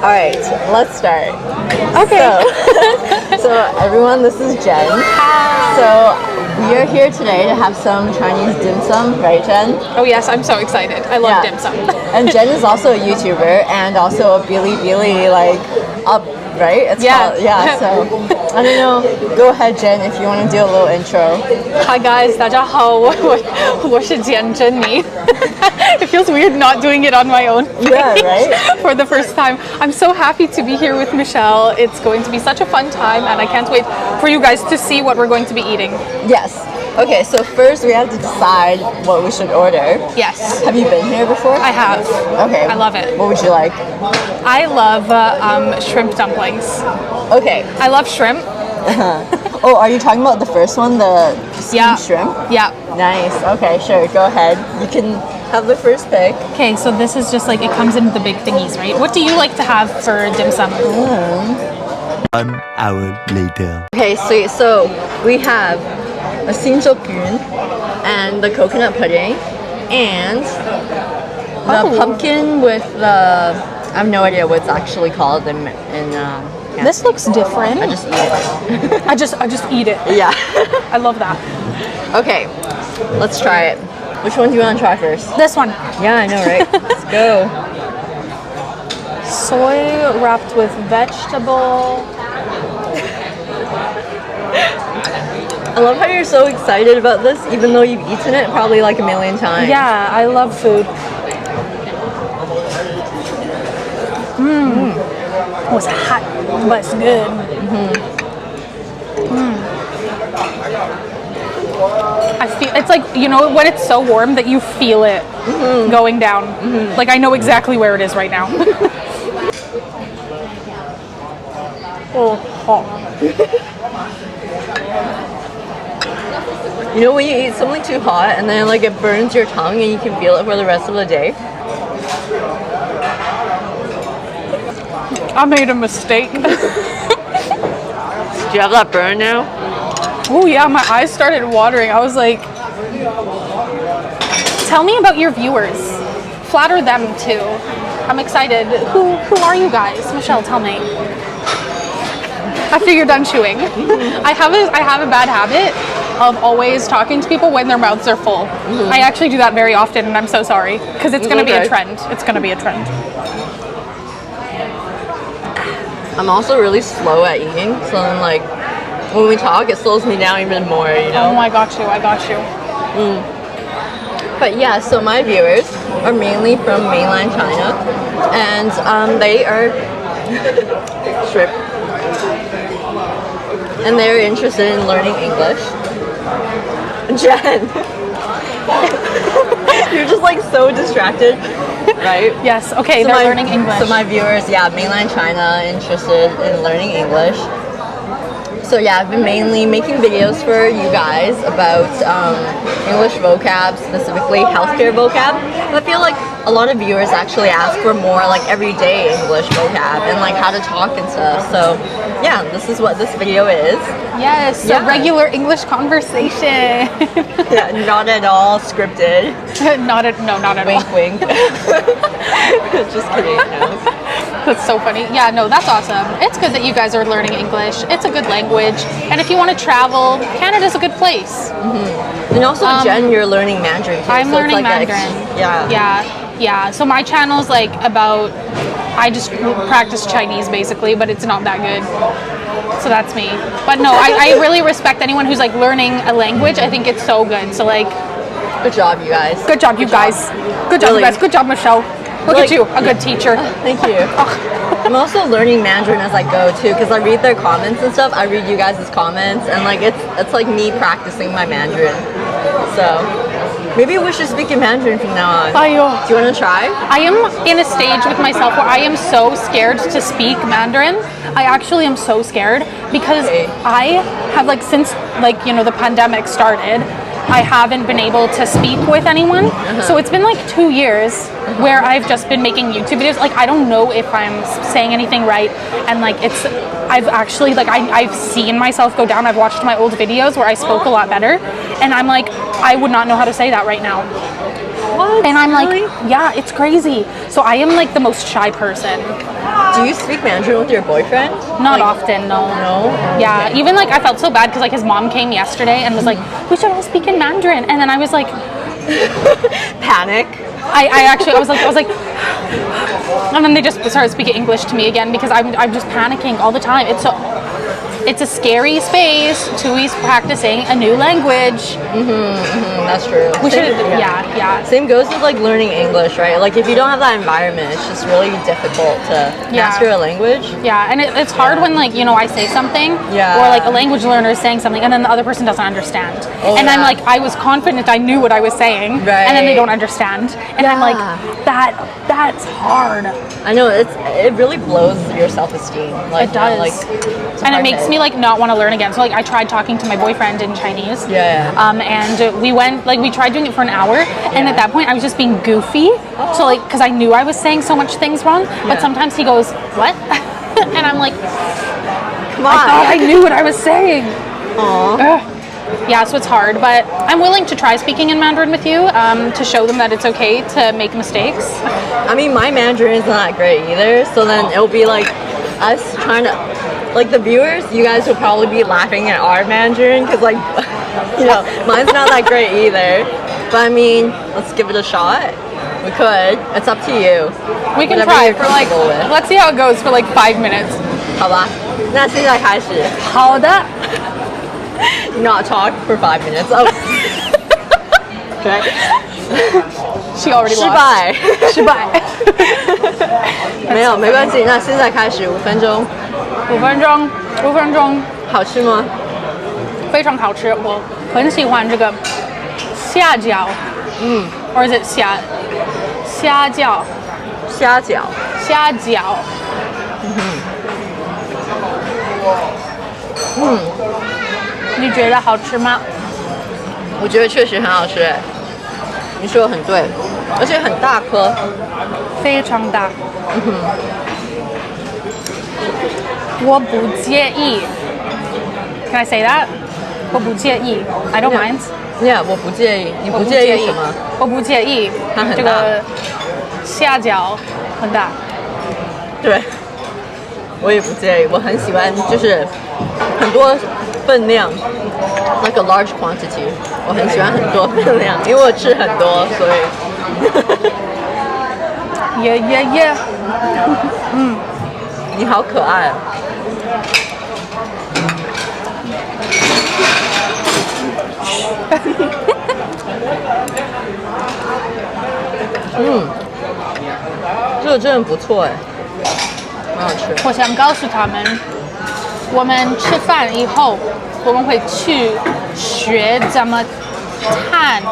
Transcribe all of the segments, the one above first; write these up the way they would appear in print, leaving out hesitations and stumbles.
Alright, let's start. Okay. So everyone, this is Jen. Hi. So we are here today to have some Chinese dim sum, right, Jen? Oh yes, I'm so excited. I love dim sum. And Jen is also a YouTuber and also a Bilibili right? It's called, so I don't know. Go ahead, Jen, if you want to do a little intro. Hi guys, 大家好，我是简珍妮。It feels weird not doing it on my own. Yeah, right? For the first time. I'm so happy to be here with Michelle. It's going to be such a fun time and I can't wait for you guys to see what we're going to be eating. Yes. Okay, so first we have to decide what we should order. Yes. Have you been here before? I have. Okay. I love it. What would you like? I love shrimp dumplings. Okay. I love shrimp. Oh, are you talking about the first one, the steamed shrimp? Yeah. Nice. Okay, sure. Go ahead. You can have the first pick. Okay, so this is just like, it comes in the big thingies, right? What do you like to have for dim sum? 1 hour later. Okay, sweet. So we have a sinjokgyun and the coconut pudding and the pumpkin with the, I have no idea what it's actually called in This looks different. I just eat it. I just eat it. Yeah. I love that. Okay, let's try it. Which one do you want to try first? This one. Yeah, I know, right? Let's go. Soy wrapped with vegetable. I love how you're so excited about this, even though you've eaten it probably like a million times. Yeah, I love food. Oh, it's hot, but it's good. I feel it's like, you know, when it's so warm that you feel it going down. Like I know exactly where it is right now. Oh, hot. You know when you eat something too hot and then like it burns your tongue and you can feel it for the rest of the day? I made a mistake. Do you have that burn now? Oh yeah, my eyes started watering. I was like, tell me about your viewers. Flatter them too. I'm excited. Who are you guys? Michelle, tell me. After you're done chewing. I have a bad habit of always talking to people when their mouths are full. I actually do that very often and I'm so sorry because it's going to be a trend. It's going to be a trend. I'm also really slow at eating, so then like when we talk it slows me down even more, you know? Oh, I got you. But yeah, so my viewers are mainly from mainland China and they are shrimp. And they're interested in learning English. Jen, you're just like so distracted, right? Yes, okay, so they're learning English. So my viewers, mainland China, interested in learning English. So yeah, I've been mainly making videos for you guys about English vocab, specifically healthcare vocab. I feel like a lot of viewers actually ask for more like everyday English vocab and like how to talk and stuff. So yeah, this is what this video is. Yes, so regular English conversation. Yeah, not at all scripted. Not at all. Wink, wink. Just kidding. No. That's so funny. Yeah, no, that's awesome. It's good that you guys are learning English. It's a good language. And if you want to travel, Canada's a good place. And also, Jen, you're learning Mandarin too. I'm so learning it's like Mandarin. Yeah. So my channel's like about, I just practice Chinese basically, but it's not that good. So that's me. But no, I really respect anyone who's like learning a language. I think it's so good. So like, good job, you guys. Good job, you guys. Good job, you guys. Good job, Michelle. Look at you, a good teacher. Thank you. I'm also learning Mandarin as I go too, because I read their comments and stuff. I read you guys' comments, and like it's like me practicing my Mandarin. So maybe we should speak in Mandarin from now on. Do you want to try? I am in a stage with myself where I am so scared to speak Mandarin. I actually am so scared because I have like since like, you know, the pandemic started, I haven't been able to speak with anyone. So it's been like 2 years where I've just been making YouTube videos. Like I don't know if I'm saying anything right, and like I've actually like I've seen myself go down. I've watched my old videos where I spoke a lot better, and I'm like, I would not know how to say that right now. What? What? And I'm like, Really? yeah, it's crazy. So I am like the most shy person. Do you speak Mandarin with your boyfriend? Not often, no. No? Yeah, even like I felt so bad because like his mom came yesterday and was like, we should all speak in Mandarin. And then I was like, Panic. I was like, and then they just started speaking English to me again because I'm just panicking all the time. It's a scary space to be practicing a new language. That's true. We should, yeah. Same goes with like learning English, right? Like if you don't have that environment, it's just really difficult to master a language. Yeah, and it's hard when like, you know, I say something or like a language learner is saying something and then the other person doesn't understand. And I'm like, I was confident I knew what I was saying and then they don't understand. And I'm like, that's hard. I know, it really blows your self-esteem. Like, It does. And it makes hit. me like not want to learn again. So like I tried talking to my boyfriend in Chinese. And we went, like we tried doing it for an hour and at that point I was just being goofy. So like, cause I knew I was saying so much things wrong, but sometimes he goes, what? And I'm like, Come on. I thought I knew what I was saying. Aww. Yeah, so it's hard, but I'm willing to try speaking in Mandarin with you to show them that it's okay to make mistakes. I mean, my Mandarin is not great either, so then it'll be like us trying to, like the viewers, you guys will probably be laughing at our Mandarin because like, you know, mine's not that great either. But I mean, let's give it a shot. We could. It's up to you. We can Whatever try you're for like, comfortable with. let's see how it goes for like 5 minutes. 好吧，那现在开始。好的。Not talk for 5 minutes. Oh. Okay. She already 失 lost. 败。失败。没有，没关系。那现在开始5分钟。5分钟，好吃吗？非常好吃，我很喜欢这个虾饺。Or is it 虾饺？虾饺。虾饺。你觉得好吃吗？我觉得确实很好吃，你说的很对，而且很大颗。非常大。我不介意。Can I say that？ 我不介意。I don't mind。Yeah， 我不介意。你不介意什么？我不介意。它很大。这个虾饺很大。对，我也不介意。我很喜欢，就是很多分量 ，like a large quantity。我很喜欢很多分量，因为我吃很多，所以。耶。你好可爱啊。这个真的不错哎，很好吃。我想告诉他们，我们吃饭以后，我们会去学怎么弹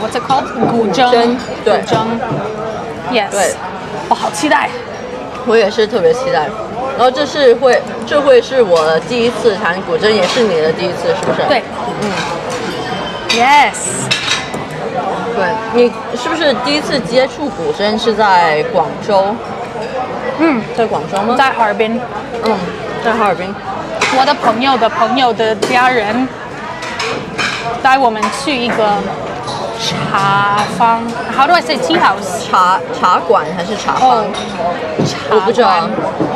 ，what's it called？ 古筝，对，古筝 ，yes， 对，我好期待。我也是特别期待。然后这会是我第一次弹古筝，也是你的第一次，是不是？对，yes。对，你是不是第一次接触古筝是在广州？在广州吗？在哈尔滨。在哈尔滨。我的朋友的朋友的家人带我们去一个茶坊 ，How do I say tea house？ 茶馆还是茶坊？我不知道，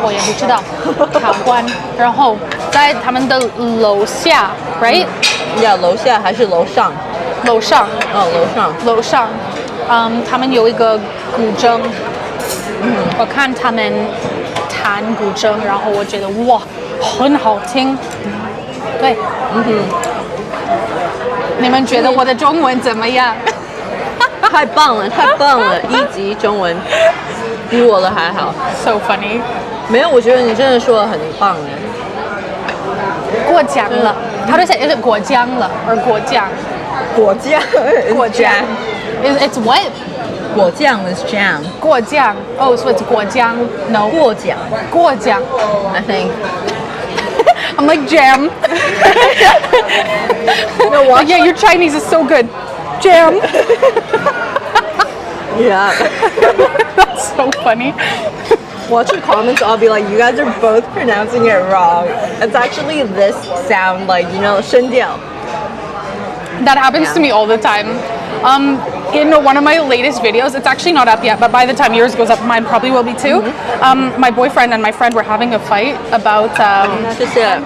我也不知道。茶馆，然后在他们的楼下 ，right？ 呀，楼下还是楼上？楼上。楼上。他们有一个古筝，我看他们弹古筝，然后我觉得哇，很好听。对，你们觉得我的中文怎么样？太棒了！1级中文，比我的还好。 So funny。没有，我觉得你真的说的很棒哎。过奖了。How do I say? Is it 过奖了 or 过奖？果酱。过奖。It's what? 果酱 is jam. 过奖。Oh, so it's 过奖 No. 过奖。过奖。I think. I'm like jam. No, watch. Yeah, your Chinese is so good. Jam. Yeah. That's so funny. Watch your comments. I'll be like, you guys are both pronouncing it wrong. It's actually this sound, like 声调。That happens to me all the time. In one of my latest videos, it's actually not up yet, but by the time yours goes up, mine probably will be too. My boyfriend and my friend were having a fight about. 谢谢。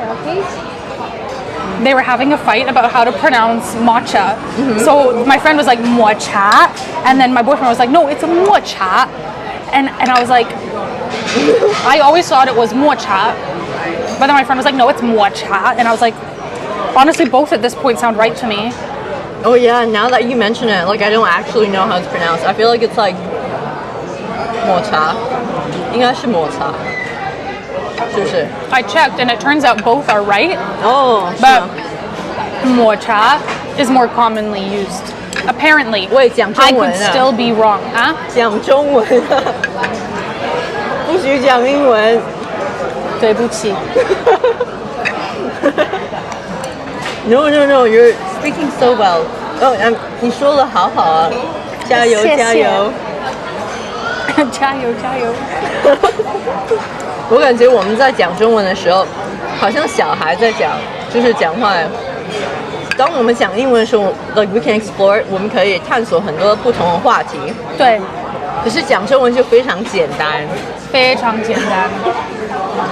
They were having a fight about how to pronounce matcha. So my friend was like matcha, and then my boyfriend was like, no, it's a matcha. And I was like, I always thought it was matcha, but then my friend was like, no, it's matcha. And I was like, honestly, both at this point sound right to me. Oh yeah, now that you mention it, like I don't actually know how it's pronounced. I feel like it's like 抹茶，应该是抹茶，是不是？ I checked, and it turns out both are right, 哦， but matcha is more commonly used. Apparently, 我也讲中 I 文 could 啊， still be wrong. Huh? 讲中文啊，不许讲英文。对不起。 No, you're speaking so well. 你说的好好啊，加油谢谢加油！加油加油！我感觉我们在讲中文的时候，好像小孩在讲，就是讲话。当我们讲英文的时候 ，like we can explore， 我们可以探索很多不同的话题。对，可是讲中文就非常简单。非常简单。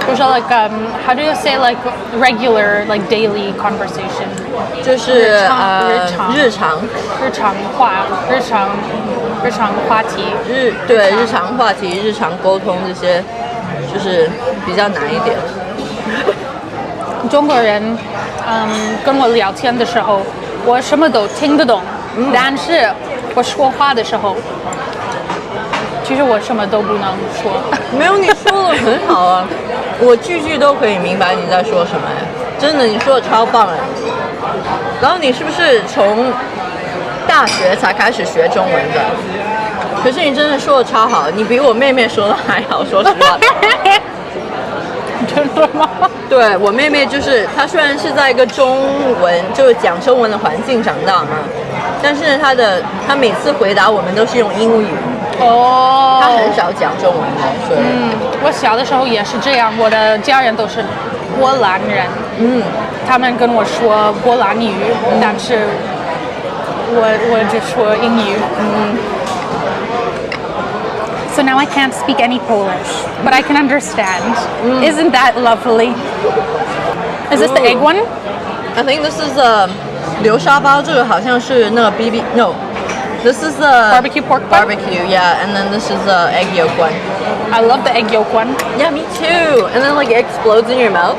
就是 like how do you say like regular like daily conversation？ 就是日常话题。对日常话题、日常沟通这些，就是比较难一点。中国人，跟我聊天的时候，我什么都听得懂，但是我说话的时候，其实我什么都不能说。没有，你说的很好啊，我句句都可以明白你在说什么呀，真的，你说的超棒哎。然后你是不是从大学才开始学中文的？可是你真的说的超好，你比我妹妹说的还好，说实话。真的吗？对，我妹妹就是她，虽然是在一个中文就是讲中文的环境长大嘛，但是她每次回答我们都是用英语。哦，她很少讲中文的，所以我小的时候也是这样，我的家人都是波兰人，他们跟我说波兰语，但是我只说英语。So now I can't speak any Polish, but I can understand. Isn't that lovely? Is this the egg one? I think this is流沙包，这个好像是那个 no. This is the Barbecue pork bun? barbecue, yeah, and then this is the egg yolk one. I love the egg yolk one. Yeah, me too. And then like it explodes in your mouth.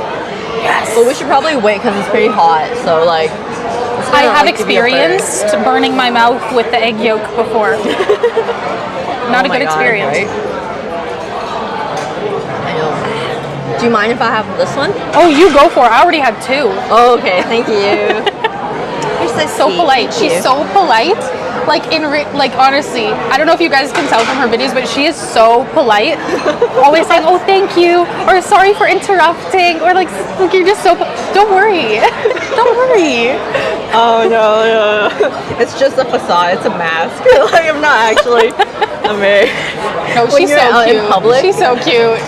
Yes. But we should probably wait because it's pretty hot. So like, it's I gonna, have like, give you a burn. experienced burning my mouth with the egg yolk before. Not Oh a my good God, experience. right? I know. Do you mind if I have this one? Oh, you go for it. I already had two. Oh, okay, thank you. You're So polite. Thank you. She's so polite. Like like honestly, I don't know if you guys can tell from her videos, but she is so polite. Always saying, "Oh, thank you," or "Sorry for interrupting," or like you're just so. Don't worry, don't worry. Oh no. It's just a facade. It's a mask. Like I'm not actually. I'm very. No, When she's you're so out cute. in public? She's so cute.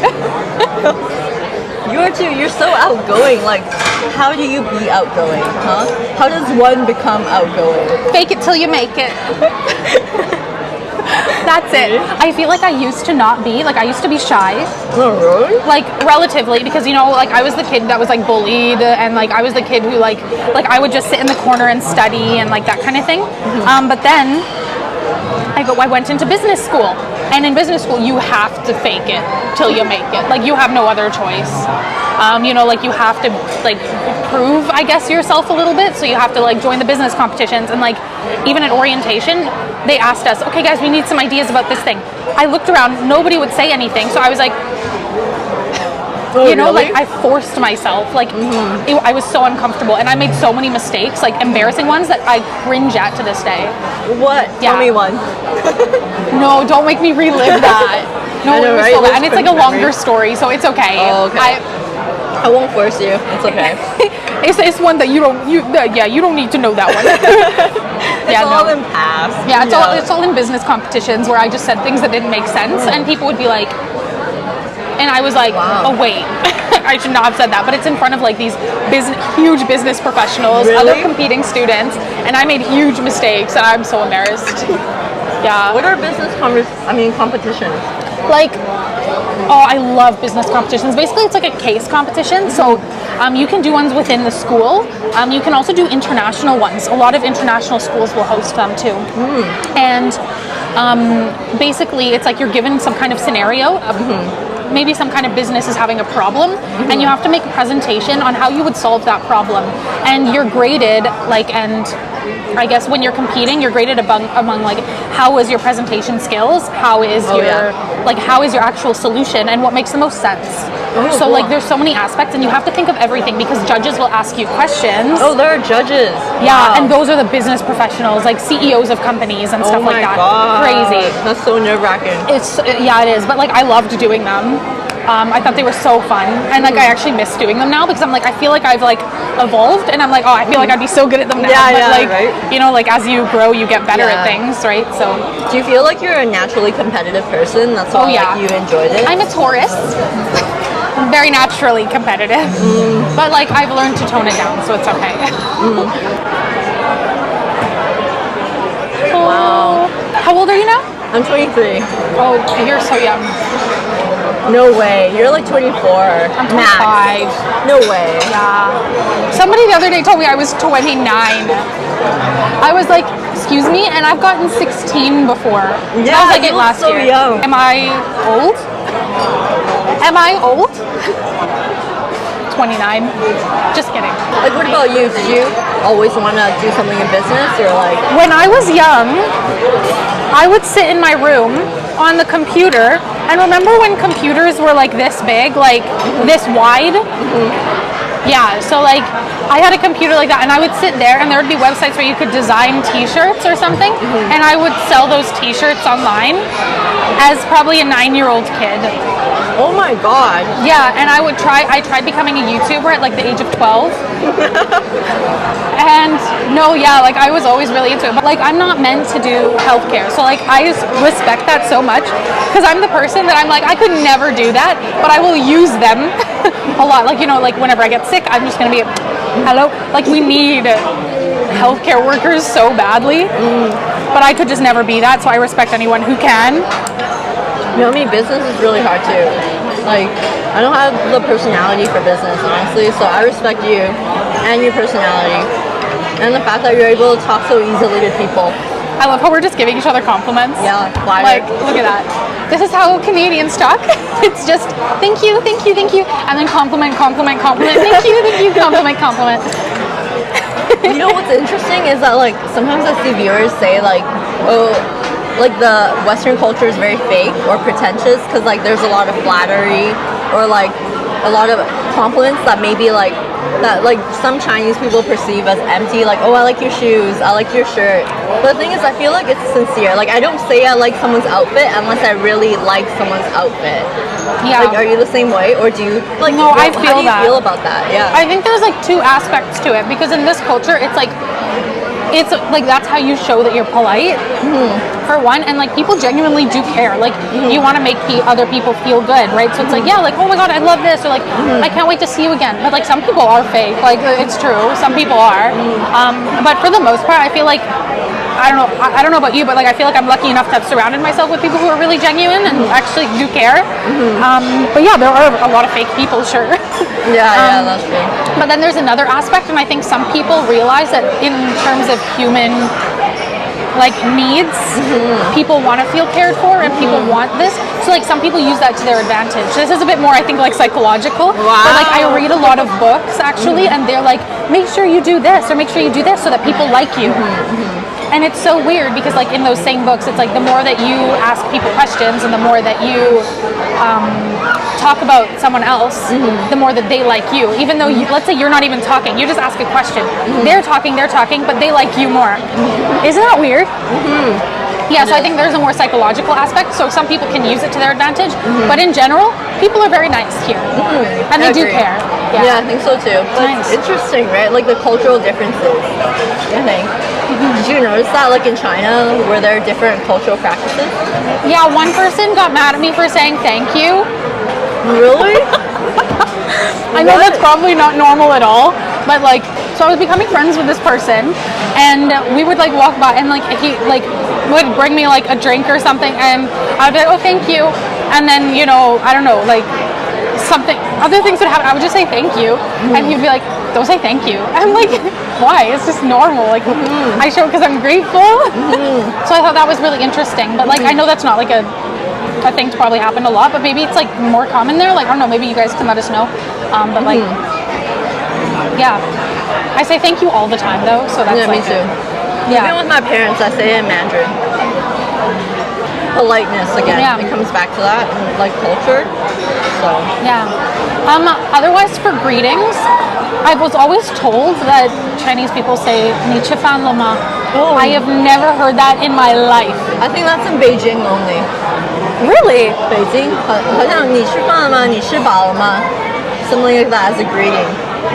You are too. You're so outgoing. Like, how do you be outgoing, huh? How does one become outgoing? Fake it till you make it. That's it. I feel like I used to not be. Like I used to be shy. Oh, really? Like relatively, because you know, like I was the kid that was like bullied, and like I was the kid who like I would just sit in the corner and study and like that kind of thing. But then I went into business school, and in business school you have to fake it till you make it. Like you have no other choice. You know, like you have to like prove, I guess, yourself a little bit. So you have to like join the business competitions, and like even at orientation, they asked us, okay guys, we need some ideas about this thing. I looked around, nobody would say anything, so I was like, you know, really? like I forced myself, like I was so uncomfortable, and I made so many mistakes, like embarrassing ones that I cringe at to this day. What? Yeah. Tell me one. No, don't make me relive that. No, I know, it was right? so bad. Those And it's like a cringe longer memories. story, so it's okay. Oh, okay. I won't force you. It's okay. It's one that you don't need to know that one. It's all in past. Yeah, it's all in business competitions where I just said things that didn't make sense, and people would be like, and I was like, Wow. oh wait, I should not have said that, but it's in front of like these huge business professionals, Really? other competing students, and I made huge mistakes, and I'm so embarrassed. Yeah. What are business competitions? Like, oh, I love business competitions. Basically, it's like a case competition. So you can do ones within the school. You can also do international ones. A lot of international schools will host them too. And basically, it's like you're given some kind of scenario. Maybe some kind of business is having a problem, and you have to make a presentation on how you would solve that problem. And you're graded, like, and I guess when you're competing, you're graded among like, how is your presentation skills? How is how is your actual solution, and what makes the most sense? So cool. like, there's so many aspects, and you have to think of everything because judges will ask you questions. Oh, there are judges. Yeah, Wow. and those are the business professionals, like CEOs of companies and stuff like that. God. Crazy. That's so nerve-wracking. It is, but like I loved doing them. I thought they were so fun, and like I actually miss doing them now because I'm like, I feel like I've like evolved, and I'm like, oh, I feel like I'd be so good at them now. But like, right? you know, like as you grow, you get better at things, right? So Do you feel like you're a naturally competitive person? That's why like, you enjoyed it? I'm a Taurus. Very naturally competitive, but like I've learned to tone it down, so it's okay. Wow. How old are you now? I'm 23. Oh, you're so young. No way. You're like 24. I'm 25. Max. No way. Yeah. Somebody the other day told me I was 29. I was like, excuse me, and I've gotten 16 before. Yeah, I was like you it look last so year. young. Am I old? Am I old? 29. Just kidding. Like, what about you? Did you always want to do something in business, or like? When I was young, I would sit in my room on the computer, and remember when computers were like this big, like this wide? Yeah, so like I had a computer like that, and I would sit there, and there would be websites where you could design t-shirts or something, and I would sell those t-shirts online as probably a 9-year-old kid. Oh my god. Yeah, and I tried becoming a YouTuber at like the age of 12. And like I was always really into it. But like I'm not meant to do healthcare. So like I respect that so much because I'm the person that I'm like, I could never do that, but I will use them a lot. Like, you know, like whenever I get sick, I'm just going to be, hello? Like we need healthcare workers so badly, but I could just never be that. So I respect anyone who can. You know, business is really hard too. Like, I don't have the personality for business, honestly, so I respect you and your personality and the fact that you're able to talk so easily to people. I love how we're just giving each other compliments. Yeah, like, look at that. This is how Canadians talk. It's just, thank you, thank you, thank you, and then compliment, compliment, compliment, thank you, compliment, compliment. You know what's interesting is that, like, sometimes I see viewers say, like, oh, like the Western culture is very fake or pretentious because like there's a lot of flattery or like a lot of compliments that maybe like that like some Chinese people perceive as empty, like, oh, I like your shoes, I like your shirt. But the thing is, I feel like it's sincere. Like I don't say I like someone's outfit unless I really like someone's outfit. Yeah. Like, are you the same way, or do you like? No, I feel how do you feel about that? Yeah. I think there's like two aspects to it because in this culture, it's like that's how you show that you're polite, for one, and like people genuinely do care. Like you want to make other people feel good, right? So it's like, yeah, like, oh my god, I love this, or like I can't wait to see you again. But like some people are fake. Like it's true, some people are. But for the most part, I feel like I don't know about you, but like I feel like I'm lucky enough to have surrounded myself with people who are really genuine and actually do care. But yeah, there are a lot of fake people, sure. Yeah, that's true. But then there's another aspect, and I think some people realize that in terms of human like needs, people want to feel cared for, and people want this. So like some people use that to their advantage. This is a bit more, I think, like psychological. Wow. But like I read a lot of books actually, and they're like, make sure you do this or make sure you do this so that people like you. And it's so weird because like in those same books, it's like the more that you ask people questions and the more that you talk about someone else, the more that they like you. Even though let's say you're not even talking, you just ask a question. They're talking, but they like you more. Isn't that weird? Yeah, so I think there's a more psychological aspect. So some people can use it to their advantage, but in general, people are very nice here, and they do care. Yeah, I think so too. But Nice. it's interesting, right? Like the cultural differences, I think. Did you notice that, like in China, where there are different cultural practices? Yeah, one person got mad at me for saying thank you. Really? I know that's probably not normal at all, but like, so I was becoming friends with this person, and we would like walk by, and like he like would bring me like a drink or something, and I'd be like, oh, thank you, and then I don't know, like something, other things would happen. I would just say thank you, and he'd be like, don't say thank you. I'm like, why? It's just normal. Like I show because I'm grateful. So I thought that was really interesting, but like I know that's not like a thing to probably happen a lot, but maybe it's like more common there. Like I don't know, maybe you guys can let us know. But like, yeah, I say thank you all the time though. So that's me too. Yeah. Even with my parents, I say it in Mandarin. Politeness again. Yeah. It comes back to that, and like culture. So Yeah. Otherwise, for greetings, I was always told that Chinese people say "你吃饭了吗?" Oh. I have never heard that in my life. I think that's in Beijing only. Really? Beijing, 好像你吃饭了吗？你吃饱了吗？ Something like that as a greeting.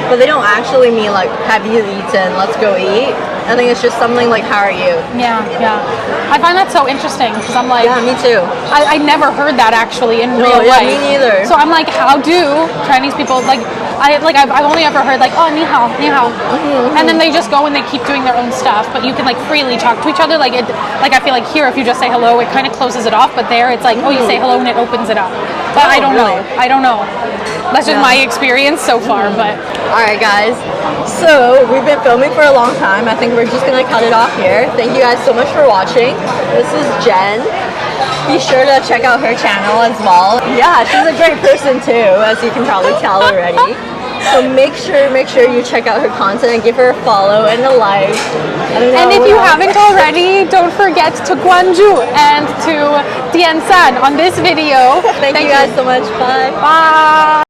But they don't actually mean like, have you eaten? Let's go eat. I think it's just something like, how are you? Yeah. I find that so interesting because I'm like, Yeah, me too. I never heard that actually in real life. Me neither. So I'm like, how do Chinese people like? I've only ever heard like, oh, ni hao, and then they just go and they keep doing their own stuff. But you can like freely talk to each other. Like I feel like here, if you just say hello, it kind of closes it off. But there, it's like, oh, you say hello and it opens it up. But I don't know. I don't know. That's just my experience so far. But all right, guys. So we've been filming for a long time. I think we're just gonna cut it off here. Thank you guys so much for watching. This is Jen. Be sure to check out her channel as well. Yeah, she's a great person too, as you can probably tell already. So make sure you check out her content and give her a follow and a like. And if you haven't already, don't forget to 关注 and to 点赞 on this video. Thank you guys so much. Bye. Bye.